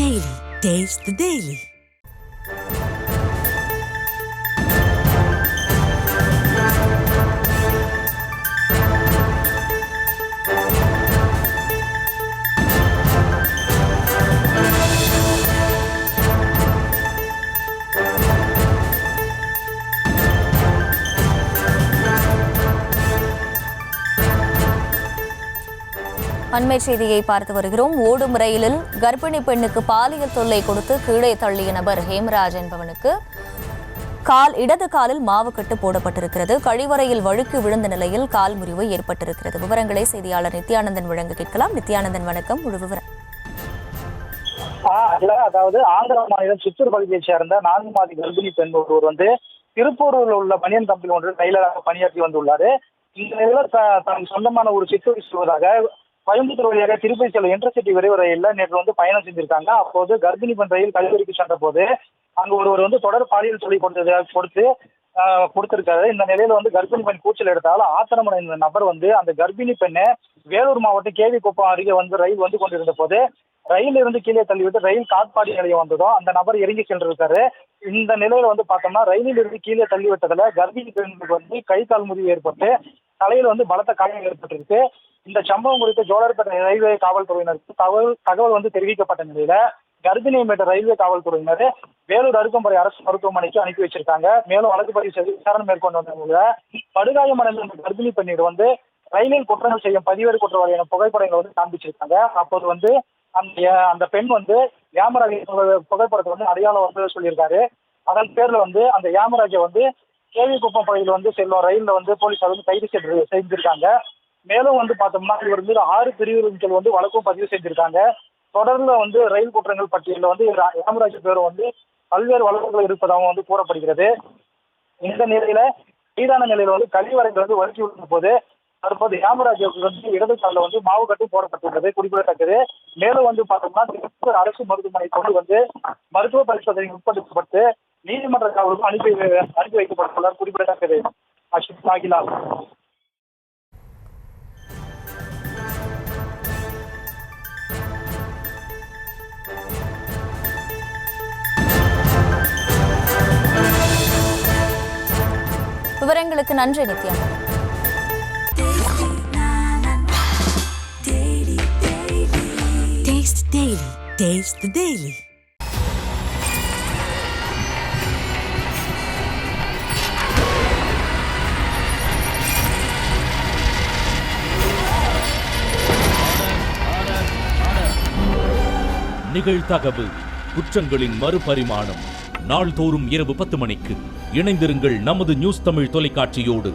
Daily. Taste the Daily. அண்மை செய்தியை பார்த்து வருகிறோம். ஓடும் ரயிலில் கர்ப்பிணி பெண்ணுக்கு பாலியல் தொல்லை கொடுத்து கீழே தள்ளிய நபர் ஹேமராஜ் என்பவனுக்கு இடது காலில் மாவுக்கட்டு போடப்பட்டிருக்கிறது. கழிவறையில் வழுக்கி விழுந்த நிலையில் கால் முறிவு ஏற்பட்டிருக்கிறது. விவரங்களை செய்தியாளர் நித்யானந்தன் வழங்க கேட்கலாம். நித்யானந்தன், வணக்கம். முழு விவரம். அதாவது ஆந்திர மாநிலம் சித்தூர் பகுதியைச் சேர்ந்த 4 மாத கர்ப்பிணி பெண் ஒருவர் திருப்பூரில் உள்ள பனியன் கம்பெனி ஒன்று டெய்லராக பணியாற்றி வந்துள்ளார். இந்த நிலையில தன் சொந்தமான ஒரு சித்தூர் செல்வதாக கோயம்புத்தூர் வழியாக திருப்பதி செல்லும் இன்டர்சிட்டி விரைவு ரயிலில் நேற்று பயணம் செஞ்சிருக்காங்க. அப்போது கர்ப்பிணி பெண் ரயில் கழிவறைக்கு சென்ற போது அங்கு ஒருவர் தொடர் பாலியல் சொல்லி கொடுத்திருக்காரு. இந்த நிலையில கர்ப்பிணி பெண் கூச்சல் எடுத்தாலும் ஆத்திரமான இந்த நபர் அந்த கர்ப்பிணி பெண்ணை வேலூர் மாவட்டம் கேவி குப்பம் அருகே ரயில் கொண்டிருந்த போது ரயில் இருந்து கீழே தள்ளிவிட்டு ரயில் காட்பாடி நிலையம் வந்ததும் அந்த நபர் இறங்கி சென்றிருக்காரு. இந்த நிலையில பார்த்தோம்னா ரயிலில் இருந்து கீழே தள்ளிவிட்டதுல கர்ப்பிணி பெண்ணுக்கு கை கால் முறிவு ஏற்பட்டு தலையில் பலத்த காயம் ஏற்பட்டிருக்கு. இந்த சம்பவம் குறித்து ஜோலார்பேட்டை ரயில்வே காவல்துறையினருக்கு தகவல் தெரிவிக்கப்பட்ட நிலையில கர்ப்பிணியை மீட்ட ரயில்வே காவல்துறையினர் வேலூர் அருகம்புரை அரசு மருத்துவமனைக்கு அனுப்பி வச்சிருக்காங்க. மேலும் வழக்கு பதிவு செய்து விசாரணை மேற்கொண்டு வந்த படுகாயமடைந்த கர்ப்பிணி பெண்ணிடம் ரயிலில் குற்றங்கள் செய்யும் பதிவேறு குற்றவாளியான புகைப்படங்களை காண்பிச்சிருக்காங்க. அப்போது அந்த பெண் யாமராஜ் புகைப்படத்தை அடையாளம் சொல்லியிருக்காரு. அதன் பேர்ல அந்த யாமராஜை கேவி குப்பம் பகுதியில் செல்லும் ரயில்ல போலீசார் கைது செஞ்சிருக்காங்க. மேலும் பார்த்தோம்னா இவர் மீது 6 பிரிவுகளின் கீழ் வழக்கும் பதிவு செஞ்சிருக்காங்க. தொடர்ந்து ரயில் குற்றங்கள் பட்டியலில் யாமராஜ் பேரும் பல்வேறு வழக்குகள் இருப்பதாகவும் கூறப்படுகிறது. இந்த நிலையில கைதான நிலையில கழிவறைகள் வழுக்கி விழுந்த போது தற்போது யாமராஜுக்கு இடது காலில் மாவு கட்டு போடப்பட்டுள்ளது குறிப்பிடத்தக்கது. மேலும் பார்த்தோம்னா திருப்பூர் அரசு மருத்துவமனை கொண்டு மருத்துவ பரிசோதனை உட்படுத்தப்பட்டு நீதிமன்ற காவலுக்கு அனுப்பி வைக்கப்பட்டுள்ளார் குறிப்பிடத்தக்கது. அஸ்வின் சாகிலா. விவரங்களுக்கு நன்றி Nithya. Taste the Daily. Taste the Daily. நிகழ்தகவு குற்றங்களின் மறுபரிமாணம். நாள்தோறும் இரவு 10 மணிக்கு இணைந்திருங்கள் நமது நியூஸ் தமிழ் தொலைக்காட்சியோடு.